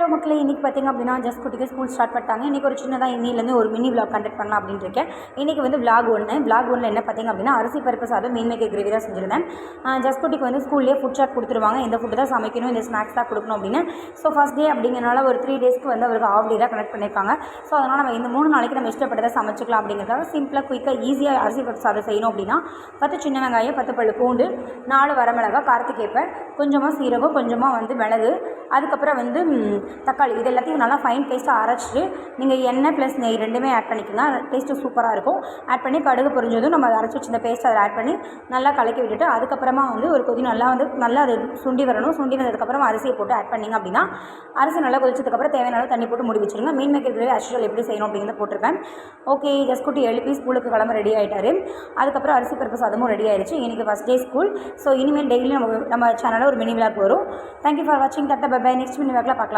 Hello மக்களே, இன்றைக்கி பார்த்திங்க அப்படின்னா ஜஸ்ட் குட்டிக்கு ஸ்கூல் ஸ்டார்ட் பண்ணிட்டாங்க. இன்றைக்கி ஒரு சின்னதாக இன்னிலேருந்து ஒரு மினி விளாக் கண்டக்ட் பண்ணலாம் அப்படின்ட்டு இருக்கேன். இன்றைக்கி வந்து விளாக் ஒன்றில் என்ன பார்த்திங்க அப்படின்னா அரிசி பருப்பு சாதம் மீன் மேக்கர் கிரேவி தான் செஞ்சுருந்தேன். ஜஸ்ட் குட்டிக்கு வந்து ஸ்கூல்லேயே ஃபுட் சார்ட் கொடுத்துருவாங்க, இந்த ஃபுட்டு தான் சமைக்கணும், இந்த ஸ்நாக்ஸ் தான் கொடுக்கணும் அப்படின்னு. ஸோ ஃபஸ்ட் டே அப்படிங்கிறனால ஒரு 3 டேஸ்க்கு வந்து அவருக்கு ஆஃப் டே தான் கனெக்ட் பண்ணியிருக்காங்க. ஸோ அதனால் நம்ம இந்த 3 நாளைக்கு நம்ம இஷ்டப்பட்டதை சமைச்சிக்கலாம் அப்படிங்கிறதுக்காக சிம்பிளாக குயிக்காக ஈஸியாக அரிசி பருப்பு சாதம் செய்யணும் அப்படின்னா 10 சின்ன வெங்காயம், 10 பல்லு பூண்டு, 4 வரமிளகாய், காரத்துக்கேற்ப கொஞ்சமாக சீரகம், கொஞ்சமாக வந்து மிளகு, அதுக்கப்புறம் வந்து தக்காளி, இது எல்லாத்தையும் நல்லா ஃபைன் பேஸ்ட்டாக அரைச்சிட்டு நீங்கள் எண்ணெய் ப்ளஸ் நெய் ரெண்டுமே ஆட் பண்ணிக்கோங்க. டேஸ்ட்டு சூப்பராக இருக்கும். ஆட் பண்ணி கடுகு பொரிஞ்சதும் நம்ம அரைச்சி வச்சு இந்த பேஸ்ட் அதில் ஆட் பண்ணி நல்லா கலக்கி விட்டுட்டு அதுக்கப்புறமா வந்து ஒரு கொதி நல்லா அது சுண்டி வரணும். சுண்டி வந்ததுக்கப்புறம் அரிசியை போட்டு ஆட் பண்ணிங்க அப்படின்னா அரிசி நல்லா கொதிச்சதுக்கப்புறம் தேவையான அளவு தண்ணி போட்டு மூடி வச்சுருங்க. மீன் மேக்கர் கிரேவி ஆக்சுவல் எப்படி செய்யணும் அப்படிங்கிறத போட்டிருப்பேன். ஓகே, ஜஸ்ட் குட்டி எழுப்பி ஸ்கூலுக்கு கிளம்ப ரெடி ஆகிட்டார். அதுக்கப்புறம் அரிசி பருப்பு சாதமும் ரெடி ஆயிடுச்சு. இன்றைக்கி ஃபஸ்ட் டே ஸ்கூல். ஸோ இனிமேல் டெய்லி நம்ம சேனலில் ஒரு மினி விளாக் வரும். தேங்க்யூ ஃபார் வாட்சிங். Tata bye bye. Next mini விளாக்ல பார்க்கலாம்.